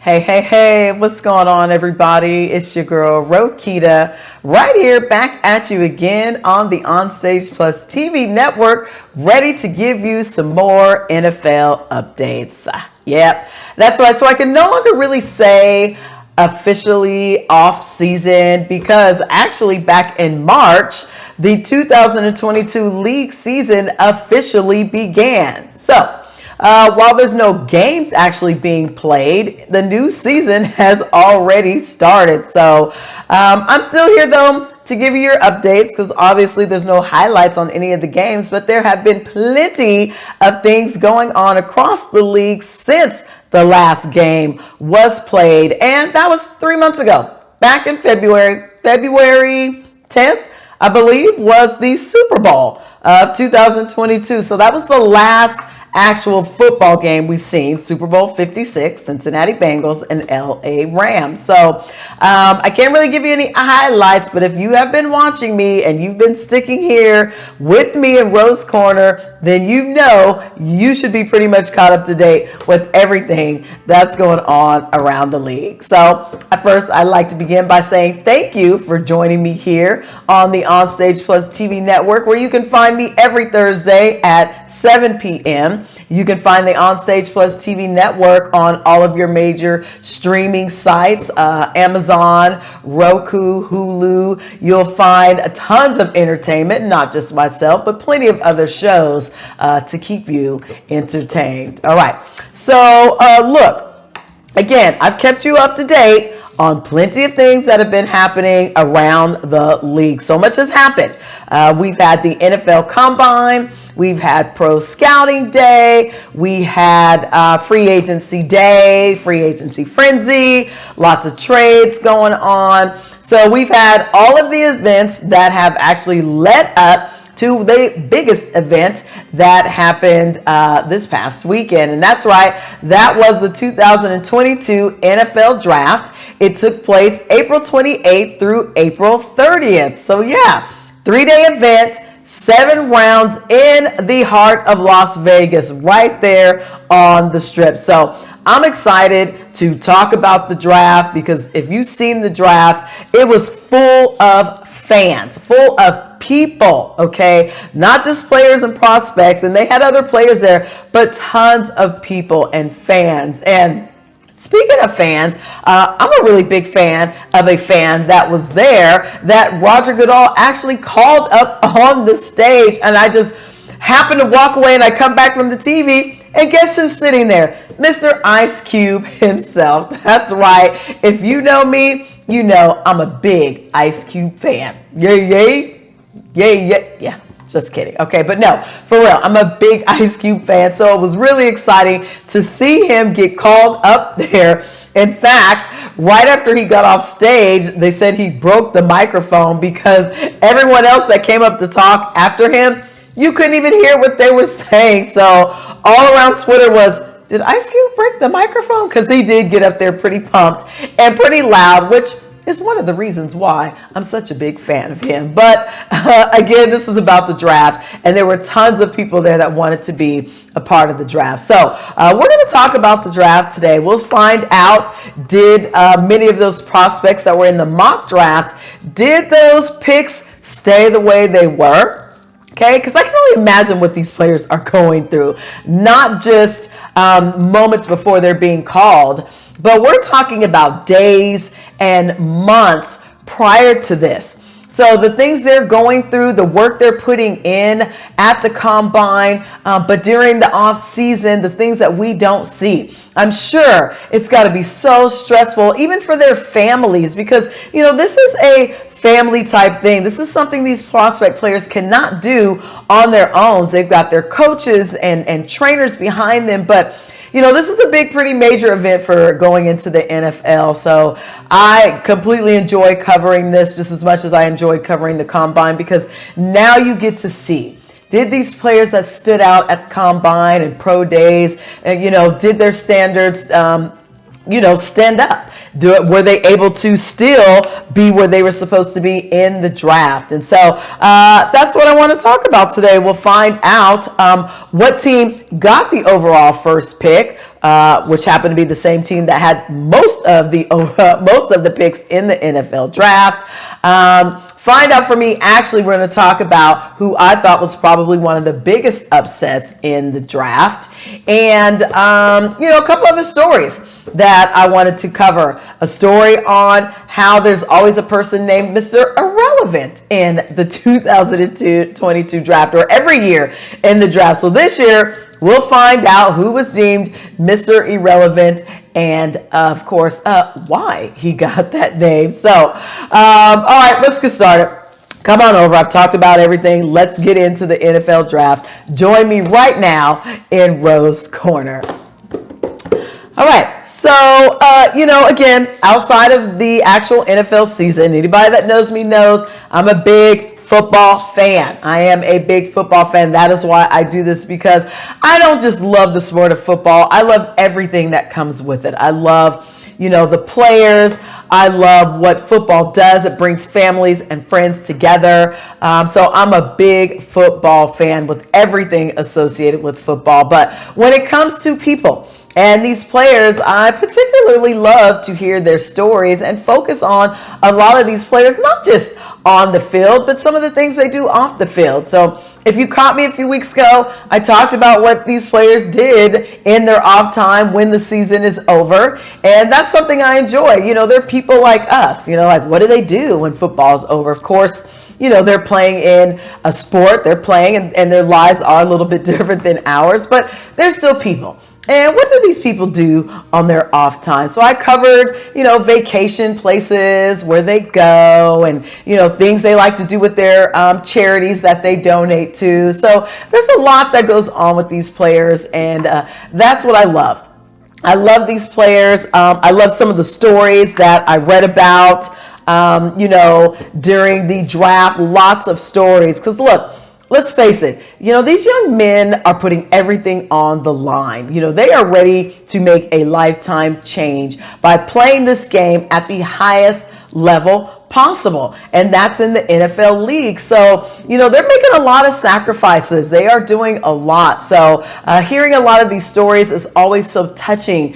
Hey, what's going on, everybody? It's your girl, Rokita, right here back at you again on the Onstage Plus TV network, ready to give you some more NFL updates. Yep, that's right. So I can no longer really say officially off season because actually back in March, the 2022 league season officially began. So, while there's no games actually being played, the new season has already started. So I'm still here though to give you your updates because obviously there's no highlights on any of the games, but there have been plenty of things going on across the league since the last game was played. And that was 3 months ago, back in February 10th, I believe, was the Super Bowl of 2022. So that was the last actual football game we've seen, Super Bowl 56, Cincinnati Bengals and LA Rams. So I can't really give you any highlights, but if you have been watching me and you've been sticking here with me in Rose Corner, then you know you should be pretty much caught up to date with everything that's going on around the league. So at first, I'd like to begin by saying thank you for joining me here on the Onstage Plus TV network, where you can find me every Thursday at 7 p.m. You can find the Onstage Plus TV network on all of your major streaming sites, Amazon, Roku, Hulu. You'll find tons of entertainment, not just myself, but plenty of other shows to keep you entertained. All right. So look, again, I've kept you up to date on plenty of things that have been happening around the league. So much has happened. We've had the NFL Combine. We've had Pro Scouting Day. We had Free Agency Day, Free Agency Frenzy, lots of trades going on. So we've had all of the events that have actually led up to the biggest event that happened this past weekend. And that's right, that was the 2022 NFL Draft. It took place April 28th through April 30th. So yeah, 3-day event, 7 rounds in the heart of Las Vegas, right there on the Strip. So I'm excited to talk about the draft because if you've seen the draft, it was full of fans, full of people, okay? Not just players and prospects, and they had other players there, but tons of people and fans. And speaking of fans, I'm a really big fan of a fan that was there that Roger Goodell actually called up on the stage, and I just happened to walk away and I come back from the TV, and guess who's sitting there? Mr. Ice Cube himself. That's right. If you know me, you know I'm a big Ice Cube fan. Yeah. Just kidding. Okay, but no, for real, I'm a big Ice Cube fan, so it was really exciting to see him get called up there. In fact, right after he got off stage, they said he broke the microphone because everyone else that came up to talk after him, you couldn't even hear what they were saying. So all around Twitter was, did Ice Cube break the microphone? Because he did get up there pretty pumped and pretty loud, which is one of the reasons why I'm such a big fan of him. But again, this is about the draft, and there were tons of people there that wanted to be a part of the draft. So we're going to talk about the draft today. We'll find out, did many of those prospects that were in the mock drafts, did those picks stay the way they were? Okay, because I can only imagine what these players are going through, not just moments before they're being called, but we're talking about days and months prior to this. So the things they're going through, the work they're putting in at the combine, but during the off season, the things that we don't see. I'm sure it's got to be so stressful, even for their families, because, you know, this is a family type thing. This is something these prospect players cannot do on their own. They've got their coaches and trainers behind them, but you know, this is a big, pretty major event for going into the NFL. So I completely enjoy covering this just as much as I enjoyed covering the combine, because now you get to see, did these players that stood out at the combine and pro days, you know, did their standards, you know, stand up? Were they able to still be where they were supposed to be in the draft? And so that's what I want to talk about today. We'll find out what team got the overall first pick, which happened to be the same team that had most of the picks in the NFL draft. Find out for me, actually, we're going to talk about who I thought was probably one of the biggest upsets in the draft. And, a couple other stories that I wanted to cover. A story on how there's always a person named Mr. Irrelevant in the 2022 draft, or every year in the draft. So this year, we'll find out who was deemed Mr. Irrelevant and, of course, why he got that name. So, all right, let's get started. Come on over. I've talked about everything. Let's get into the NFL draft. Join me right now in Rose Corner. All right, so, again, outside of the actual NFL season, anybody that knows me knows I'm a big football fan. I am a big football fan. That is why I do this, because I don't just love the sport of football. I love everything that comes with it. I love, the players. I love what football does. It brings families and friends together. So I'm a big football fan with everything associated with football. But when it comes to people and these players, I particularly love to hear their stories and focus on a lot of these players, not just on the field, but some of the things they do off the field. So if you caught me a few weeks ago, I talked about what these players did in their off time when the season is over. And that's something I enjoy. They're people like us, like what do they do when football is over? Of course, they're playing in a sport, they're playing and their lives are a little bit different than ours, but they're still people. And what do these people do on their off time? So I covered, vacation places, where they go, and, things they like to do with their charities that they donate to. So there's a lot that goes on with these players, and that's what I love. I love these players. I love some of the stories that I read about, during the draft. Lots of stories. Because look, let's face it, these young men are putting everything on the line. They are ready to make a lifetime change by playing this game at the highest level possible, and that's in the NFL league. So, they're making a lot of sacrifices. They are doing a lot. So, hearing a lot of these stories is always so touching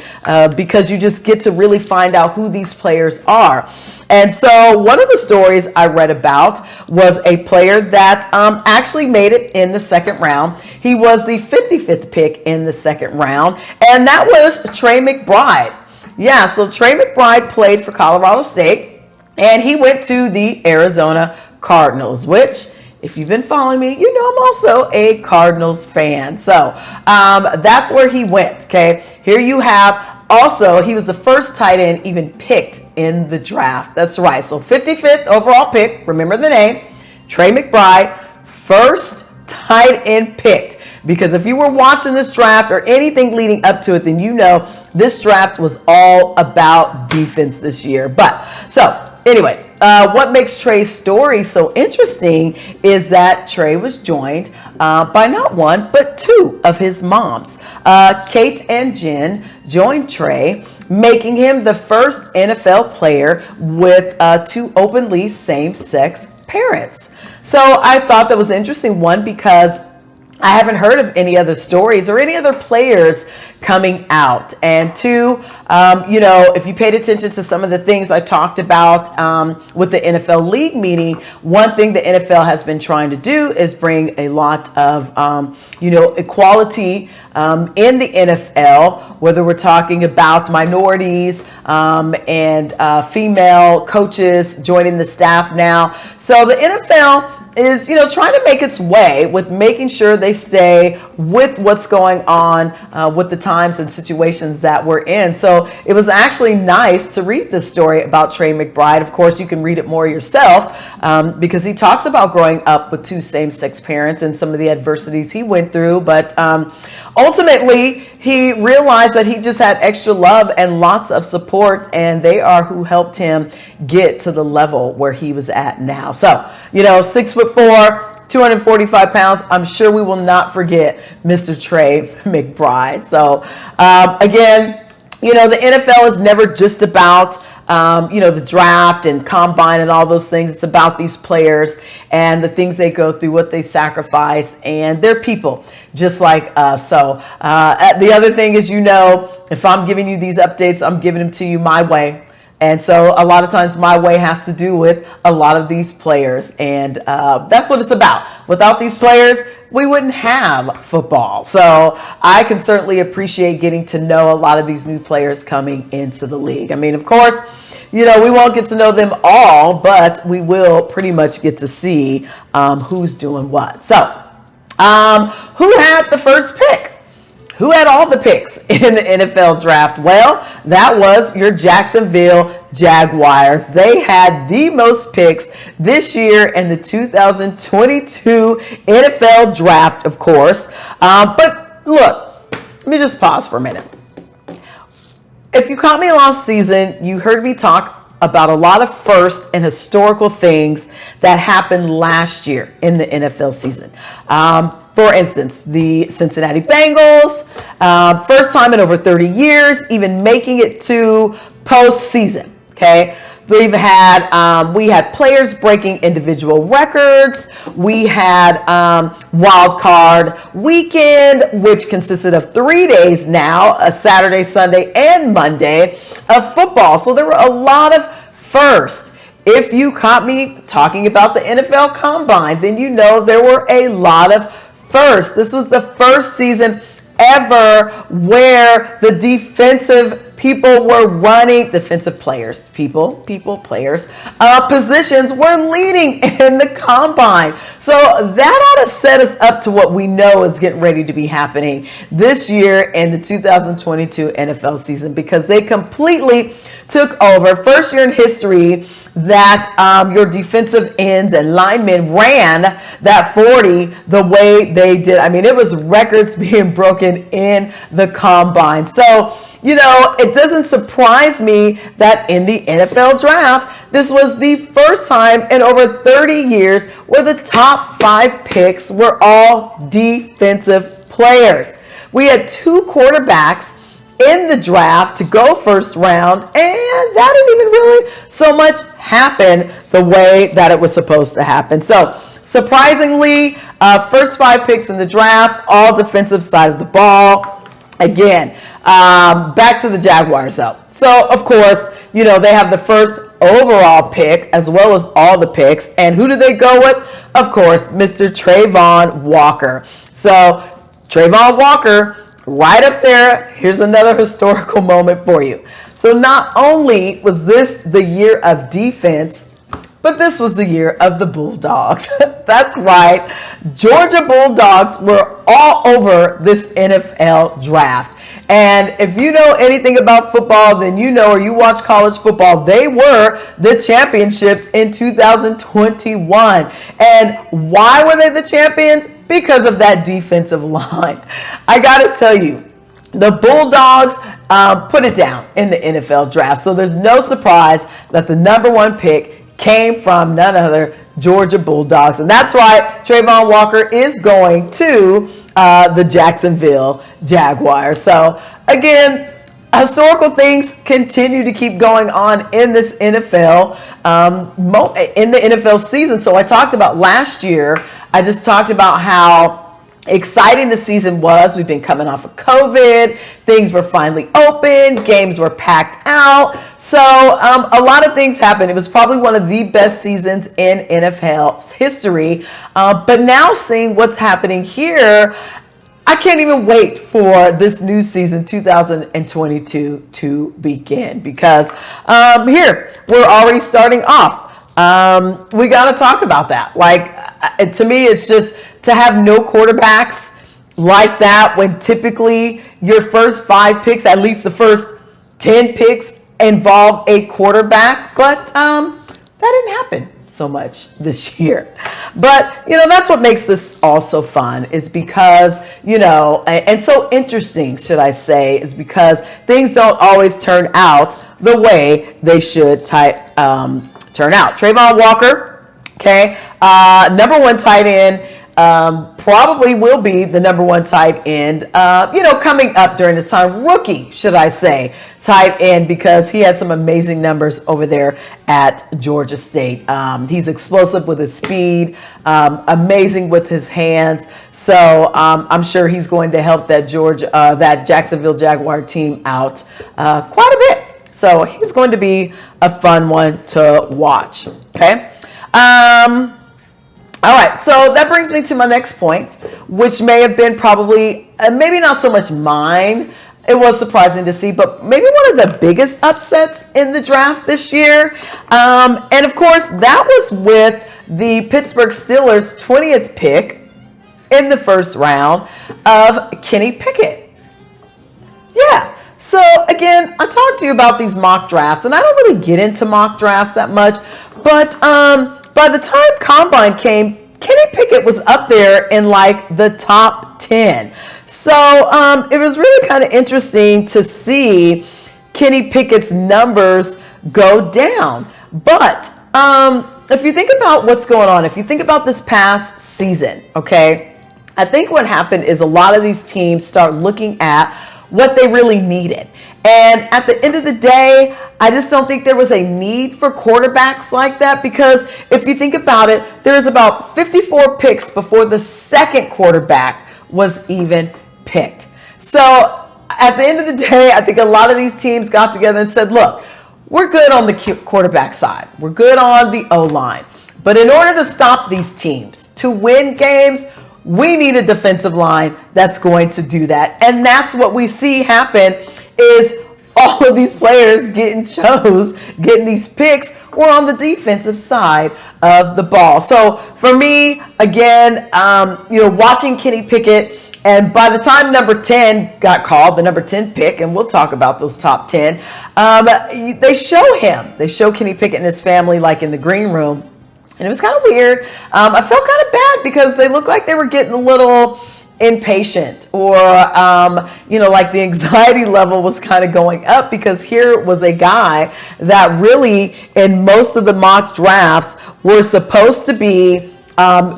because you just get to really find out who these players are. And so one of the stories I read about was a player that actually made it in the second round. He was the 55th pick in the second round, and that was Trey McBride. Yeah, so Trey McBride played for Colorado State, and he went to the Arizona Cardinals, which, if you've been following me, I'm also a Cardinals fan. So that's where he went, okay? Here you have. Also, he was the first tight end even picked in the draft. That's right. So 55th overall pick, remember the name, Trey McBride, first tight end picked. Because if you were watching this draft or anything leading up to it, then this draft was all about defense this year. Anyways, what makes Trey's story so interesting is that Trey was joined by not one, but two of his moms. Kate and Jen joined Trey, making him the first NFL player with two openly same-sex parents. So I thought that was interesting, one, because I haven't heard of any other stories or any other players coming out. And two, if you paid attention to some of the things I talked about with the NFL league meeting, one thing the NFL has been trying to do is bring a lot of, equality in the NFL, whether we're talking about minorities and female coaches joining the staff now. So the NFL is, trying to make its way with making sure they stay with what's going on with the times and situations that we're in. So it was actually nice to read this story about Trey McBride. Of course, you can read it more yourself because he talks about growing up with two same-sex parents and some of the adversities he went through. But ultimately, he realized that he just had extra love and lots of support, and they are who helped him get to the level where he was at now. So, 6'4", 245 pounds. I'm sure we will not forget Mr. Trey McBride. So, again, the NFL is never just about the draft and combine and all those things. It's about these players and the things they go through, what they sacrifice, and they're people just like us. So the other thing is, if I'm giving you these updates, I'm giving them to you my way. And so a lot of times my way has to do with a lot of these players. And that's what it's about. Without these players, we wouldn't have football. So I can certainly appreciate getting to know a lot of these new players coming into the league. I mean, of course, we won't get to know them all, but we will pretty much get to see who's doing what. So who had the first pick? Who had all the picks in the NFL draft? Well, that was your Jacksonville Jaguars. They had the most picks this year in the 2022 NFL draft, of course. But look, let me just pause for a minute. If you caught me last season, you heard me talk about a lot of first and historical things that happened last year in the NFL season. For instance, the Cincinnati Bengals, first time in over 30 years, even making it to postseason. Okay, we had players breaking individual records. We had wild card weekend, which consisted of 3 days now, a Saturday, Sunday, and Monday of football. So there were a lot of firsts. If you caught me talking about the NFL Combine, then there were a lot of first. This was the first season ever where the defensive people were running, defensive players, players, positions were leading in the combine. So that ought to set us up to what we know is getting ready to be happening this year in the 2022 NFL season, because they completely took over. First year in history that your defensive ends and linemen ran that 40 the way they did. I mean, it was records being broken in the combine. So, it doesn't surprise me that in the NFL draft, this was the first time in over 30 years where the top 5 picks were all defensive players. We had 2 quarterbacks in the draft to go first round, and that didn't even really so much happen the way that it was supposed to happen. So surprisingly, first 5 picks in the draft, all defensive side of the ball. Again, back to the Jaguars though. So of course, they have the first overall pick as well as all the picks. And who do they go with? Of course, Mr. Trayvon Walker. So Trayvon Walker, right up there. Here's another historical moment for you. So not only was this the year of defense, but this was the year of the Bulldogs. That's right. Georgia Bulldogs were all over this NFL draft. And if you know anything about football, then or you watch college football, they were the championships in 2021. And why were they the champions? Because of that defensive line. I got to tell you, the Bulldogs put it down in the NFL draft. So there's no surprise that the number 1 pick came from none other Georgia Bulldogs. And that's why Trayvon Walker is going to the Jacksonville Jaguars. So again, historical things continue to keep going on in this NFL, in the NFL season. So I talked about last year, I just talked about how exciting the season was. We've been coming off of COVID. Things were finally open. Games were packed out. So a lot of things happened. It was probably one of the best seasons in NFL's history. But now seeing what's happening here, I can't even wait for this new season 2022 to begin, because here we're already starting off. We got to talk about that. To me, it's just to have no quarterbacks like that when typically your first 5 picks, at least the first 10 picks, involve a quarterback. But that didn't happen so much this year. But, that's what makes this all so fun, is because, and so interesting, should I say, is because things don't always turn out the way they should turn out. Trayvon Walker, okay, number 1 tight end, probably will be the number one tight end, coming up during this time. Rookie, should I say, tight end, because he had some amazing numbers over there at Georgia State. He's explosive with his speed, amazing with his hands. So I'm sure he's going to help that Jacksonville Jaguar team out quite a bit. So he's going to be a fun one to watch. Okay. All right, so that brings me to my next point, which may have been probably, maybe not so much mine. It was surprising to see, but maybe one of the biggest upsets in the draft this year. And of course, that was with the Pittsburgh Steelers' 20th pick in the first round of Kenny Pickett. Yeah. So again, I talked to you about these mock drafts, and I don't really get into mock drafts that much, but by the time Combine came, Kenny Pickett was up there in like the top 10. So it was really kind of interesting to see Kenny Pickett's numbers go down. But if you think about what's going on, if you think about this past season, okay, I think what happened is a lot of these teams start looking at what they really needed. And at the end of the day, I just don't think there was a need for quarterbacks like that, because if you think about it, there's about 54 picks before the second quarterback was even picked. So at the end of the day, I think a lot of these teams got together and said, look, we're good on the quarterback side. We're good on the O-line. But in order to stop these teams, to win games, we need a defensive line that's going to do that. And that's what we see happen is all of these players getting these picks were on the defensive side of the ball. So for me, again, watching Kenny Pickett, and by the time number 10 got called, the number 10 pick, and we'll talk about those top 10, they show Kenny Pickett and his family like in the green room. And it was kind of weird. I felt kind of bad because they looked like they were getting a little impatient, or, like the anxiety level was kind of going up, because here was a guy that really, in most of the mock drafts, were supposed to be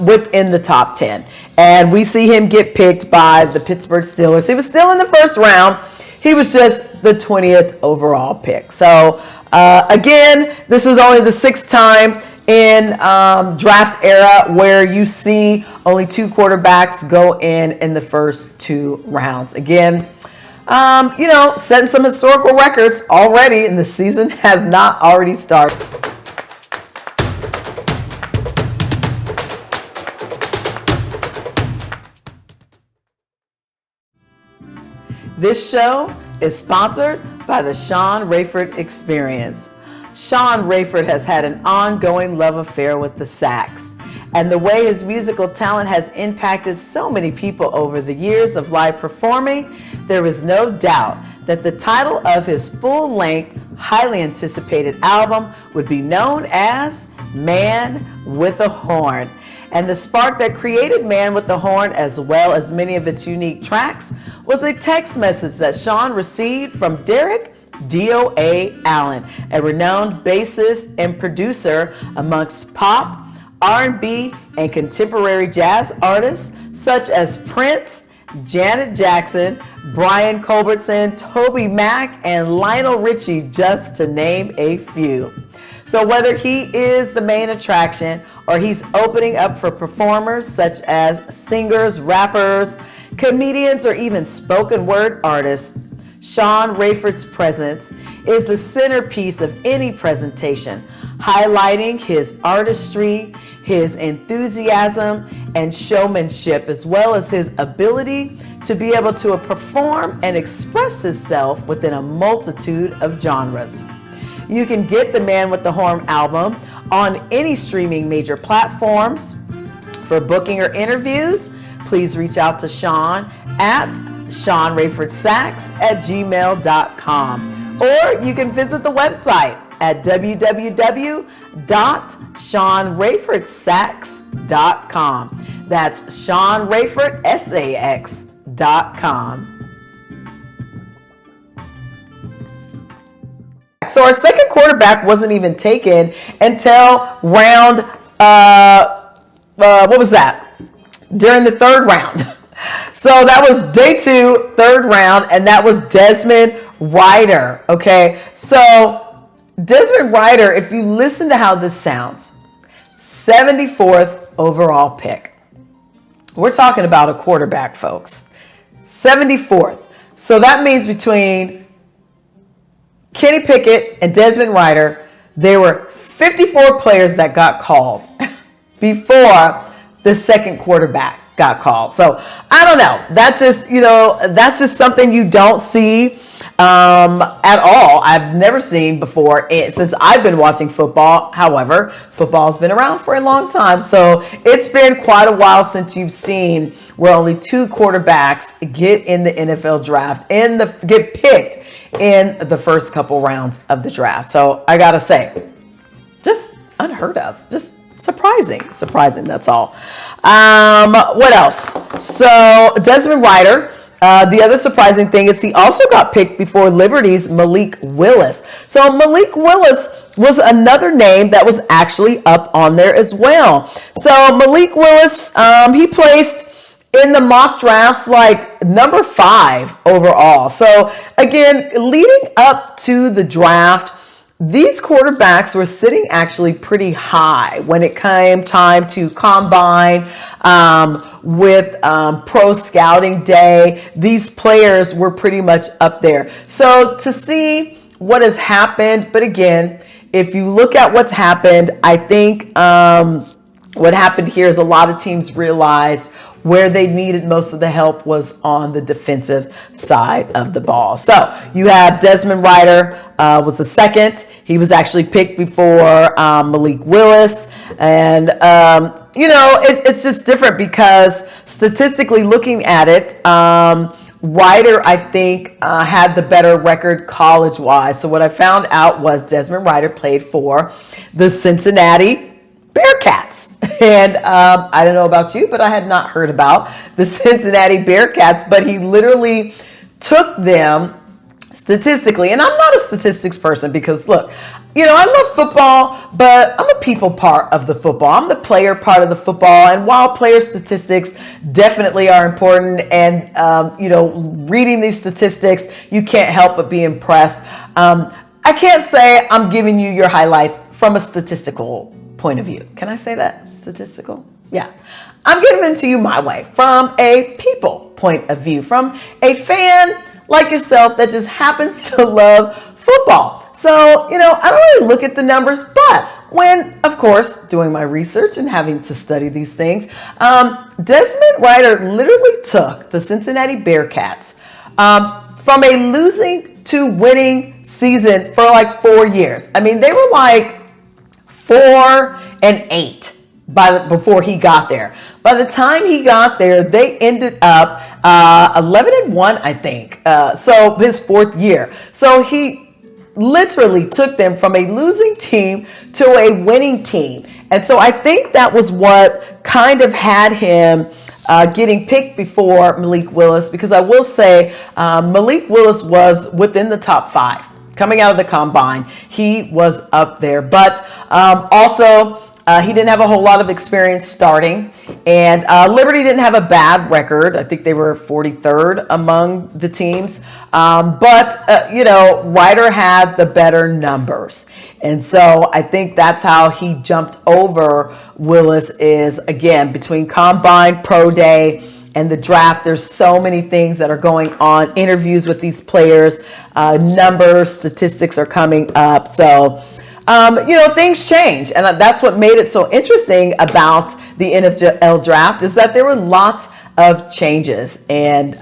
within the top 10. And we see him get picked by the Pittsburgh Steelers. He was still in the first round. He was just the 20th overall pick. So, again, this is only the sixth time in draft era where you see only two quarterbacks go in the first two rounds. Again, setting some historical records already, and the season has not already started. This show is sponsored by the Sean Rayford Experience. Sean Rayford has had an ongoing love affair with the sax, and the way his musical talent has impacted so many people over the years of live performing, there is no doubt that the title of his full-length, highly anticipated album would be known as Man with a Horn. And the spark that created Man with the Horn, as well as many of its unique tracks, was a text message that Sean received from Derek D.O.A. Allen, a renowned bassist and producer amongst pop, R&B, and contemporary jazz artists such as Prince, Janet Jackson, Brian Culbertson, Toby Mac, and Lionel Richie, just to name a few. So whether he is the main attraction or he's opening up for performers such as singers, rappers, comedians, or even spoken word artists, Sean Rayford's presence is the centerpiece of any presentation, highlighting his artistry, his enthusiasm, and showmanship, as well as his ability to be able to perform and express himself within a multitude of genres. You can get the Man with the Horn album on any streaming major platforms. For booking or interviews, please reach out to Sean at SeanRayfordSax@gmail.com, or you can visit the website at www.SeanRayfordSax.com. That's SeanRayfordSax.com. So our second quarterback wasn't even taken until round, what was that? during the third round. So that was day 2, third round, and that was Desmond Ryder. Okay, so Desmond Ryder, if you listen to how this sounds, 74th overall pick. We're talking about a quarterback, folks. 74th. So that means between Kenny Pickett and Desmond Ryder, there were 54 players that got called before the second quarterback got called. So I don't know. That just, that's just something you don't see at all. I've never seen before since I've been watching football. However, football's been around for a long time. So it's been quite a while since you've seen where only 2 quarterbacks get in the NFL draft and get picked in the first couple rounds of the draft. So I gotta say, just unheard of. Just surprising, that's all. What else? So Desmond Ryder, the other surprising thing is he also got picked before Liberty's Malik Willis. So Malik Willis was another name that was actually up on there as well. So Malik Willis, he placed in the mock drafts like number 5 overall. So again, leading up to the draft, these quarterbacks were sitting actually pretty high when it came time to combine with pro scouting day. These players were pretty much up there. So to see what has happened, but again, if you look at what's happened, I think what happened here is a lot of teams realized where they needed most of the help was on the defensive side of the ball. So you have Desmond Ryder was the second. He was actually picked before Malik Willis. And, it's just different because statistically looking at it, Ryder, I think, had the better record college-wise. So what I found out was Desmond Ryder played for the Cincinnati Bearcats. And I don't know about you, but I had not heard about the Cincinnati Bearcats, but he literally took them statistically. And I'm not a statistics person because, look, I love football, but I'm a people part of the football. I'm the player part of the football. And while player statistics definitely are important and, reading these statistics, you can't help but be impressed. I can't say I'm giving you your highlights from a statistical point of view. Can I say that? Statistical? Yeah. I'm giving it to you my way, from a people point of view, from a fan like yourself that just happens to love football. So, I don't really look at the numbers, but when, of course, doing my research and having to study these things, Desmond Ryder literally took the Cincinnati Bearcats from a losing to winning season for like 4 years. I mean, they were like 4-8 before he got there. By the time he got there, they ended up 11-1, I think. So his 4th year. So he literally took them from a losing team to a winning team. And so I think that was what kind of had him getting picked before Malik Willis, because I will say Malik Willis was within the top 5. Coming out of the combine, he was up there. But also, he didn't have a whole lot of experience starting. And Liberty didn't have a bad record. I think they were 43rd among the teams. But Ryder had the better numbers. And so I think that's how he jumped over Willis is, again, between combine, pro day, and the draft. There's so many things that are going on. Interviews with these players, numbers, statistics are coming up. So, things change. And that's what made it so interesting about the NFL draft, is that there were lots of changes and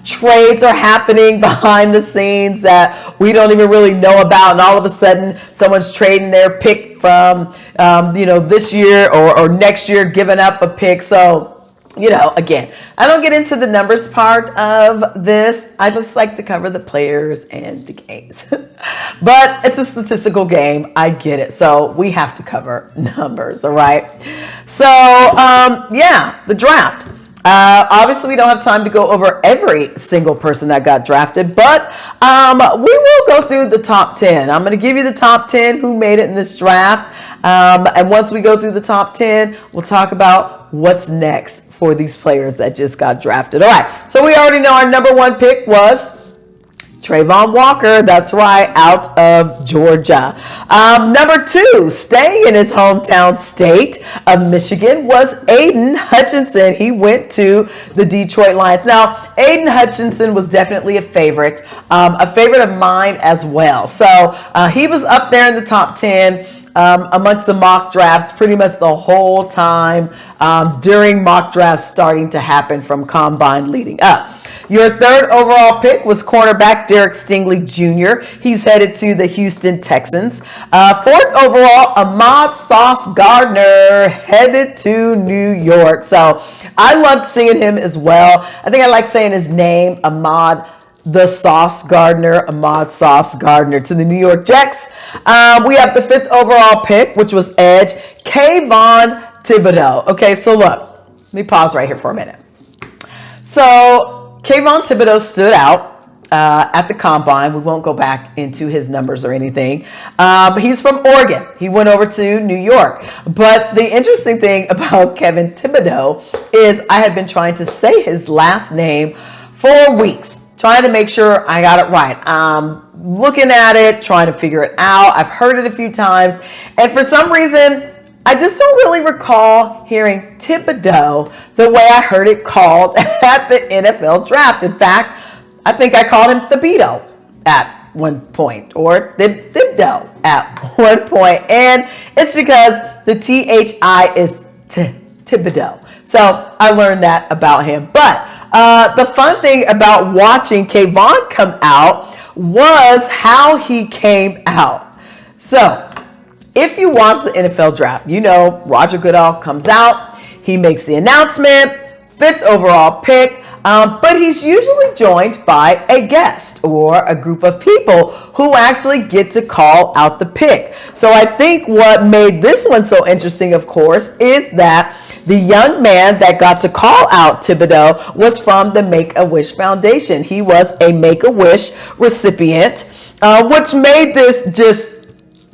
trades are happening behind the scenes that we don't even really know about. And all of a sudden, someone's trading their pick from, this year or next year, giving up a pick. So, again, I don't get into the numbers part of this. I just like to cover the players and the games. But it's a statistical game. I get it. So we have to cover numbers, all right? So, the draft. Obviously, we don't have time to go over every single person that got drafted, but we will go through the top 10. I'm going to give you the top 10 who made it in this draft. And once we go through the top 10, we'll talk about what's next for these players that just got drafted. All right, so we already know our number one pick was Trayvon Walker, that's right, out of Georgia. Number two, staying in his hometown state of Michigan, was Aiden Hutchinson. He went to the Detroit Lions. Now, Aiden Hutchinson was definitely a favorite of mine as well. So he was up there in the top 10 amongst the mock drafts pretty much the whole time during mock drafts starting to happen from combine leading up. Your third overall pick was cornerback Derek Stingley Jr. He's headed to the Houston Texans. Fourth overall, Ahmad Sauce Gardner headed to New York. So I loved seeing him as well. I think I like saying his name, Ahmad Sauce Gardner to the New York Jets. We have the fifth overall pick, which was edge Kayvon Thibodeaux. Okay, so look, let me pause right here for a minute. So Kayvon Thibodeaux stood out at the combine. We won't go back into his numbers or anything. He's from Oregon. He went over to New York. But the interesting thing about Kevin Thibodeaux is I had been trying to say his last name for weeks, trying to make sure I got it right. Looking at it, trying to figure it out. I've heard it a few times. And for some reason, I just don't really recall hearing Thibodeaux the way I heard it called at the NFL draft. In fact, I think I called him Thibodeaux at one point, or Thibodeaux at one point. And it's because the THI is Thibodeaux. So I learned that about him. But the fun thing about watching Kayvon come out was how he came out. So if you watch the NFL draft, you know Roger Goodell comes out, he makes the announcement, fifth overall pick, but he's usually joined by a guest or a group of people who actually get to call out the pick. So I think what made this one so interesting, of course, is that the young man that got to call out Thibodeaux was from the Make-A-Wish Foundation. He was a Make-A-Wish recipient, which made this just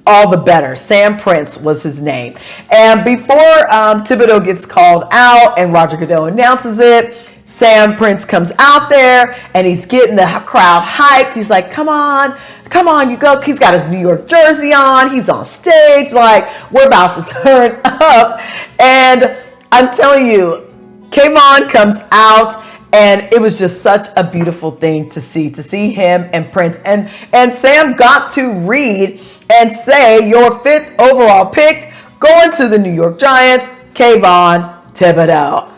all the better. Sam Prince was his name. And before Thibodeaux gets called out and Roger Goodell announces it, Sam Prince comes out there and he's getting the crowd hyped. He's like, come on, you go. He's got his New York jersey on. He's on stage. Like, we're about to turn up. And I'm telling you, Kayvon comes out, and it was just such a beautiful thing to see him and Prince. And Sam got to read and say, your fifth overall pick going to the New York Giants, Kayvon Thibodeaux.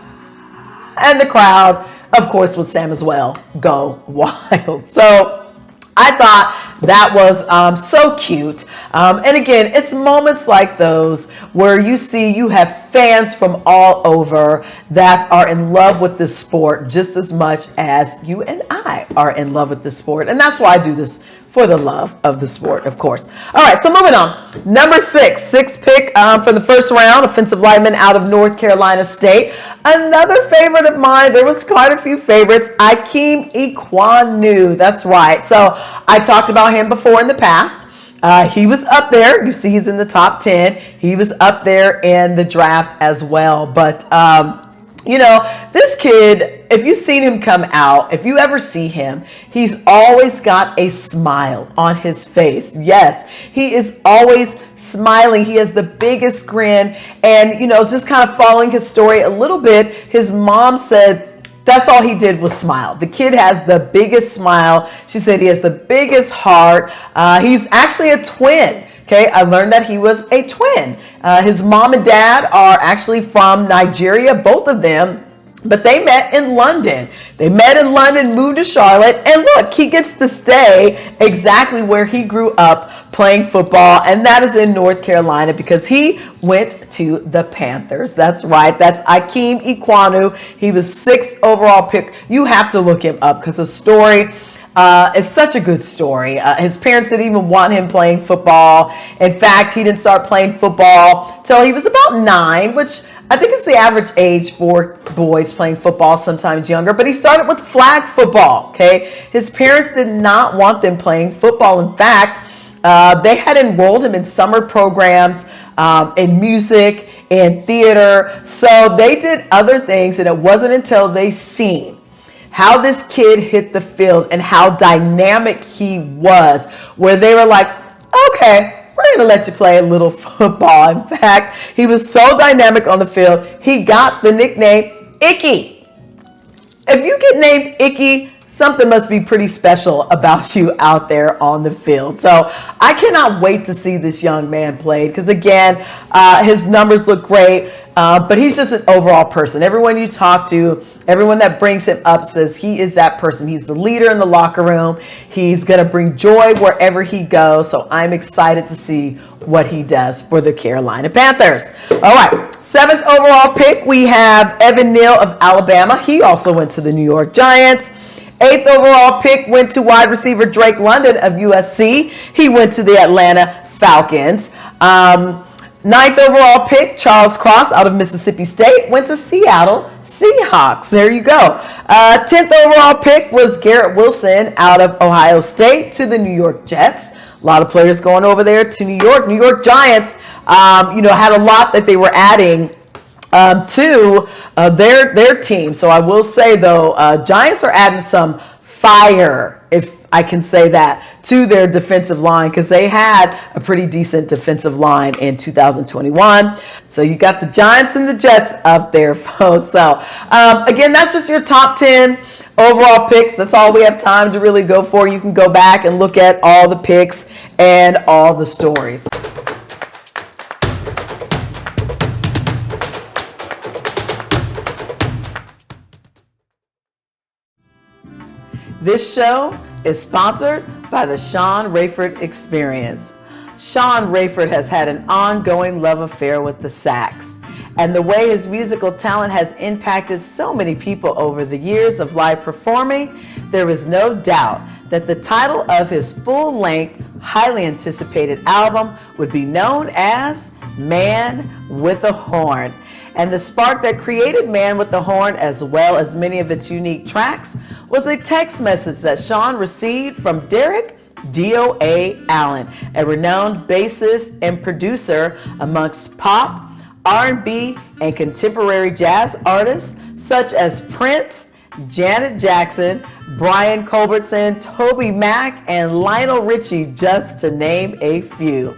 And the crowd, of course, with Sam as well, go wild. So I thought that was so cute. And again, it's moments like those where you have fans from all over that are in love with this sport just as much as you and I are in love with this sport. And that's why I do this, for the love of the sport, of course. All right, so moving on. Number sixth pick for the first round, offensive lineman out of North Carolina State. Another favorite of mine. There was quite a few favorites. Ikem Ekwonu. That's right. So I talked about him before in the past. He was up there. You see he's in the top 10. He was up there in the draft as well. But, this kid, if you've seen him come out, if you ever see him, he's always got a smile on his face. Yes, he is always smiling. He has the biggest grin. And, just kind of following his story a little bit, his mom said that's all he did was smile. The kid has the biggest smile. She said he has the biggest heart. He's actually a twin. Okay, I learned that he was a twin. His mom and dad are actually from Nigeria, both of them, but they met in London. Moved to Charlotte, and look, he gets to stay exactly where he grew up playing football, and that is in North Carolina because he went to the Panthers. That's right. That's Ikem Ekwonu. He was 6th overall pick. You have to look him up because the story It's such a good story. His parents didn't even want him playing football. In fact, he didn't start playing football till he was about 9, which I think is the average age for boys playing football, sometimes younger. But he started with flag football, okay? His parents did not want them playing football. In fact, they had enrolled him in summer programs, in music, in theater. So they did other things, and it wasn't until they seen how this kid hit the field and how dynamic he was, where they were like, okay, we're going to let you play a little football. In fact, he was so dynamic on the field, he got the nickname Icky. If you get named Icky, something must be pretty special about you out there on the field. So I cannot wait to see this young man play, because again, his numbers look great, but he's just an overall person. Everyone you talk to, everyone that brings him up says he is that person. He's the leader in the locker room. He's going to bring joy wherever he goes. So I'm excited to see what he does for the Carolina Panthers. All right, 7th overall pick, we have Evan Neal of Alabama. He also went to the New York Giants. 8th overall pick went to wide receiver Drake London of USC. He went to the Atlanta Falcons. 9th overall pick, Charles Cross out of Mississippi State, went to Seattle Seahawks. There you go. 10th overall pick was Garrett Wilson out of Ohio State to the New York Jets. A lot of players going over there to New York. New York Giants, had a lot that they were adding to their team. So I will say, though, Giants are adding some fire, if I can say that, to their defensive line, because they had a pretty decent defensive line in 2021. So you got the Giants and the Jets up there, folks. So again, that's just your top 10 overall picks. That's all we have time to really go for. You can go back and look at all the picks and all the stories. This show is sponsored by the Sean Rayford Experience. Sean Rayford has had an ongoing love affair with the sax, and the way his musical talent has impacted so many people over the years of live performing, there is no doubt that the title of his full-length, highly anticipated album would be known as Man with a Horn. And the spark that created Man with the Horn, as well as many of its unique tracks, was a text message that Sean received from Derek D.O.A. Allen, a renowned bassist and producer amongst pop, R&B, and contemporary jazz artists such as Prince, Janet Jackson, Brian Culbertson, Toby Mac, and Lionel Richie, just to name a few.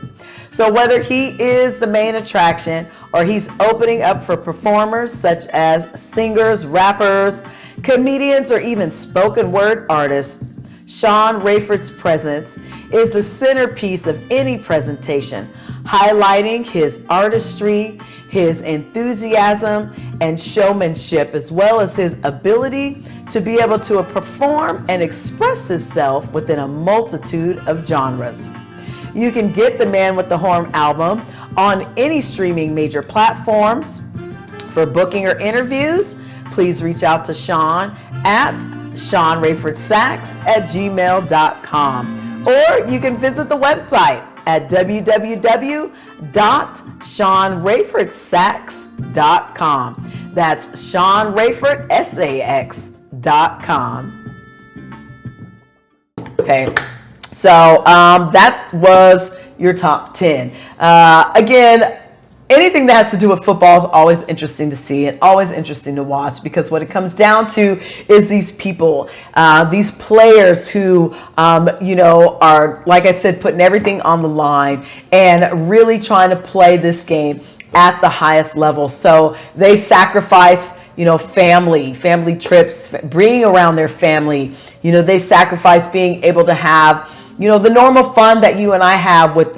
So whether he is the main attraction or he's opening up for performers such as singers, rappers, comedians, or even spoken word artists, Sean Rayford's presence is the centerpiece of any presentation, highlighting his artistry, his enthusiasm, and showmanship, as well as his ability to be able to perform and express himself within a multitude of genres. You can get the Man with the Horn album on any streaming major platforms. For booking or interviews, please reach out to Sean at SeanRayfordSax@gmail.com, or you can visit the website at www.SeanRayfordSax.com. That's SeanRayfordSax.com. Okay. So that was your top 10. Again, anything that has to do with football is always interesting to see and always interesting to watch, because what it comes down to is these people, these players who, are, like I said, putting everything on the line and really trying to play this game at the highest level. So they sacrifice, family trips, bringing around their family. They sacrifice being able to have the normal fun that you and I have with,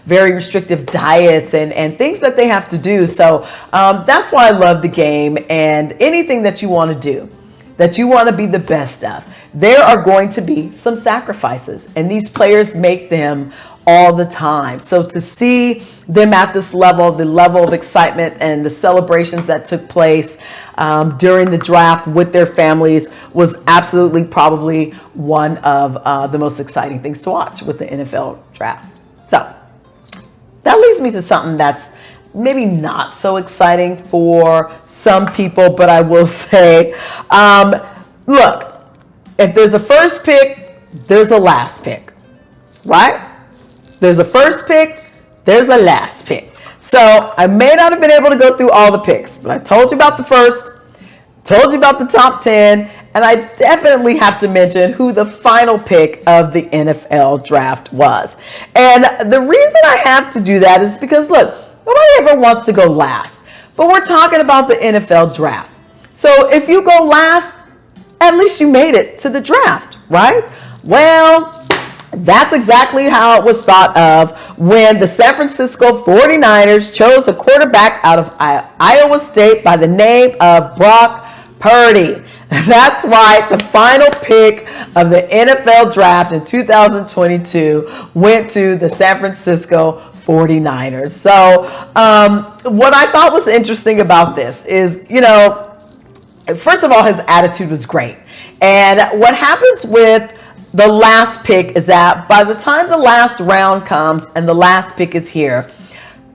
very restrictive diets and things that they have to do. So that's why I love the game, and anything that you want to do, that you want to be the best of, there are going to be some sacrifices, and these players make them all the time. So to see them at this level, the level of excitement and the celebrations that took place during the draft with their families was absolutely probably one of the most exciting things to watch with the NFL draft. So that leads me to something that's maybe not so exciting for some people, but I will say, look, if there's a first pick, there's a last pick, right? There's a first pick, there's a last pick. So I may not have been able to go through all the picks, but I told you about the first, told you about the top 10, and I definitely have to mention who the final pick of the NFL draft was. And the reason I have to do that is because, look, nobody ever wants to go last, but we're talking about the NFL draft. So if you go last, at least you made it to the draft, right? Well, that's exactly how it was thought of when the San Francisco 49ers chose a quarterback out of Iowa State by the name of Brock Purdy. That's right, the final pick of the NFL draft in 2022 went to the San Francisco 49ers. So what I thought was interesting about this is, first of all, his attitude was great. And what happens with the last pick is that by the time the last round comes and the last pick is here,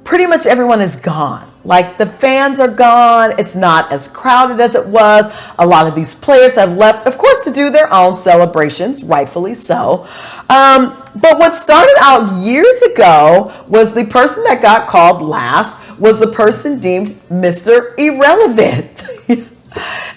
pretty much everyone is gone. Like, the fans are gone. It's not as crowded as it was. A lot of these players have left, of course, to do their own celebrations, rightfully so. But what started out years ago was the person that got called last was the person deemed Mr. Irrelevant.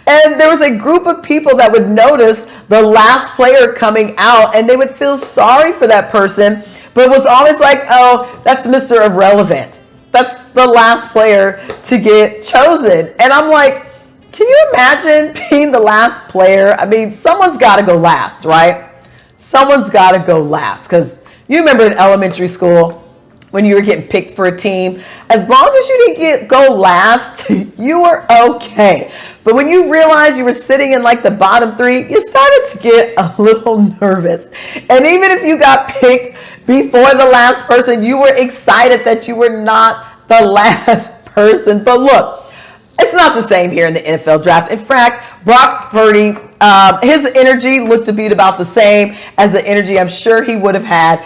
And there was a group of people that would notice the last player coming out, and they would feel sorry for that person, but it was always like, oh, that's Mr. Irrelevant. That's the last player to get chosen. And I'm like, can you imagine being the last player? I mean, someone's got to go last, right? Someone's got to go last. Because you remember in elementary school when you were getting picked for a team, as long as you didn't go last, you were okay. But when you realized you were sitting in like the bottom three, you started to get a little nervous. And even if you got picked before the last person, you were excited that you were not the last person. But look, it's not the same here in the NFL draft. In fact, Brock Purdy, his energy looked to be about the same as the energy I'm sure he would have had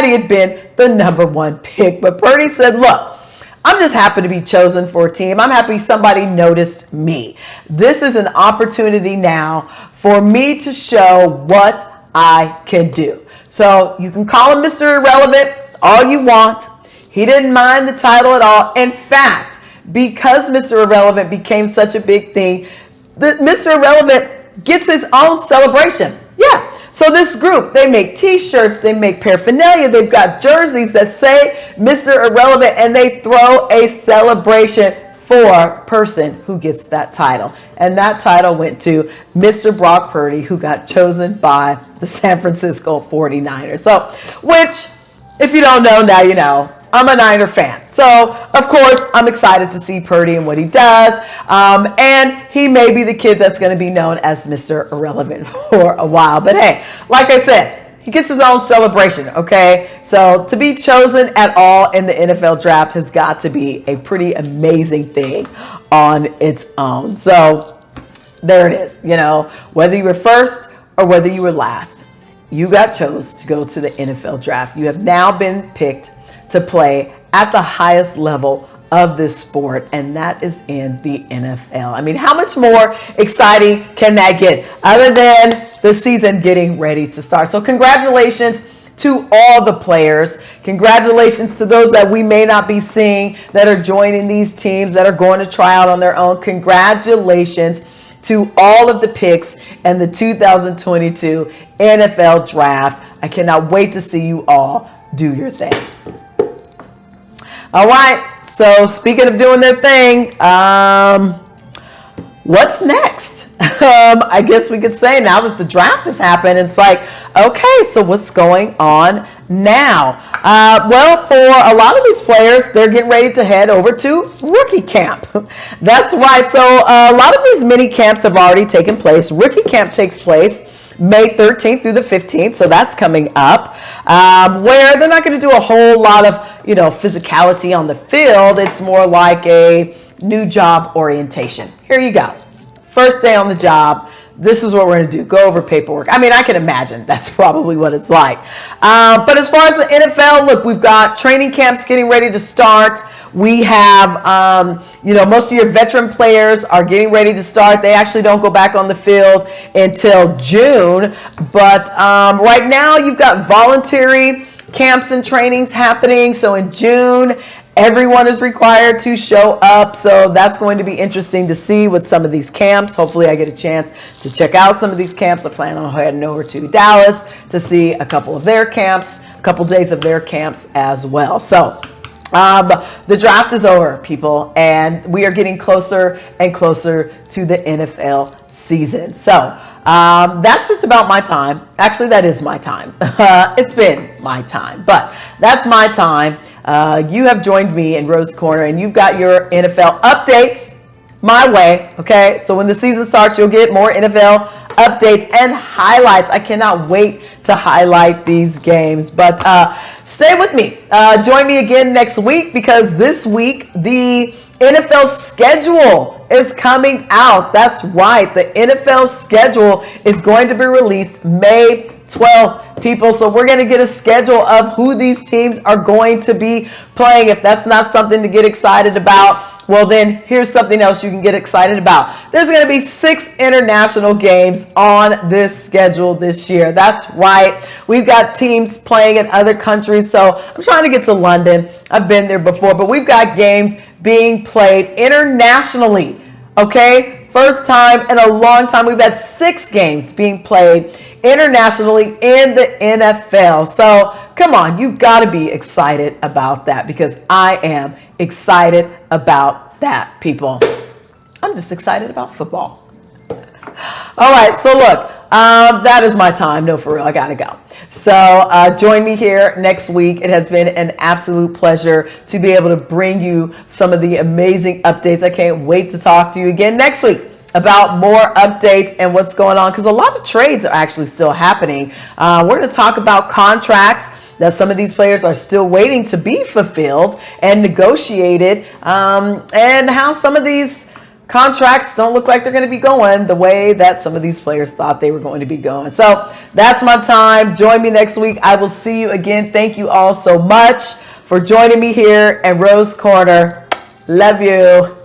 he had been the number one pick. But Purdy said, look, I'm just happy to be chosen for a team. I'm happy somebody noticed me. This is an opportunity now for me to show what I can do. So you can call him Mr. Irrelevant all you want. He didn't mind the title at all. In fact, because Mr. Irrelevant became such a big thing, Mr. Irrelevant gets his own celebration. Yeah. So this group, they make t-shirts, they make paraphernalia, they've got jerseys that say Mr. Irrelevant, and they throw a celebration for person who gets that title. And that title went to Mr. Brock Purdy, who got chosen by the San Francisco 49ers. So, which, if you don't know, now you know. I'm a Niner fan. So, of course, I'm excited to see Purdy and what he does. And he may be the kid that's going to be known as Mr. Irrelevant for a while. But hey, like I said, he gets his own celebration, okay? So to be chosen at all in the NFL draft has got to be a pretty amazing thing on its own. So there it is. Whether you were first or whether you were last, you got chose to go to the NFL draft. You have now been picked to play at the highest level of this sport, and that is in the NFL. I mean, how much more exciting can that get other than the season getting ready to start? So congratulations to all the players. Congratulations to those that we may not be seeing that are joining these teams, that are going to try out on their own. Congratulations to all of the picks and the 2022 NFL draft. I cannot wait to see you all do your thing. All right, so speaking of doing their thing, what's next? I guess we could say now that the draft has happened, it's like, okay, so what's going on now? Well, for a lot of these players, they're getting ready to head over to rookie camp. That's right. So a lot of these mini camps have already taken place. Rookie camp takes place May 13th through the 15th, so that's coming up, where they're not going to do a whole lot of, physicality on the field. It's more like a new job orientation. Here you go. First day on the job. This is what we're going to do. Go over paperwork. I mean, I can imagine that's probably what it's like. But as far as the NFL, look, we've got training camps getting ready to start. We have, most of your veteran players are getting ready to start. They actually don't go back on the field until June. But right now, you've got voluntary camps and trainings happening. So in June, everyone is required to show up, so that's going to be interesting to see with some of these camps. Hopefully I get a chance to check out some of these camps. I plan on heading over to Dallas to see a couple of their camps, a couple days of their camps as well. So the draft is over, people, and we are getting closer and closer to the NFL season. So that's just about my time. Actually, that is my time. It's been my time, but that's my time. You have joined me in Rose Corner, and you've got your NFL updates my way, okay? So when the season starts, you'll get more NFL updates and highlights. I cannot wait to highlight these games, but stay with me. Join me again next week, because this week the NFL schedule is coming out. That's right. The NFL schedule is going to be released May 12th, people. So we're going to get a schedule of who these teams are going to be playing. If that's not something to get excited about, well, then here's something else you can get excited about. There's going to be 6 international games on this schedule this year. That's right. We've got teams playing in other countries. So I'm trying to get to London. I've been there before, but we've got games being played internationally. Okay. First time in a long time. We've had 6 games being played internationally in the NFL. So come on, you've got to be excited about that, because I am excited about that, people. I'm just excited about football. All right, so look, that is my time. No, for real, I gotta go. So join me here next week. It has been an absolute pleasure to be able to bring you some of the amazing updates. I can't wait to talk to you again next week about more updates and what's going on, because a lot of trades are actually still happening. We're going to talk about contracts that some of these players are still waiting to be fulfilled and negotiated, and how some of these contracts don't look like they're going to be going the way that some of these players thought they were going to be going. So that's my time. Join me next week. I will see you again. Thank you all so much for joining me here at Rose Corner. Love you.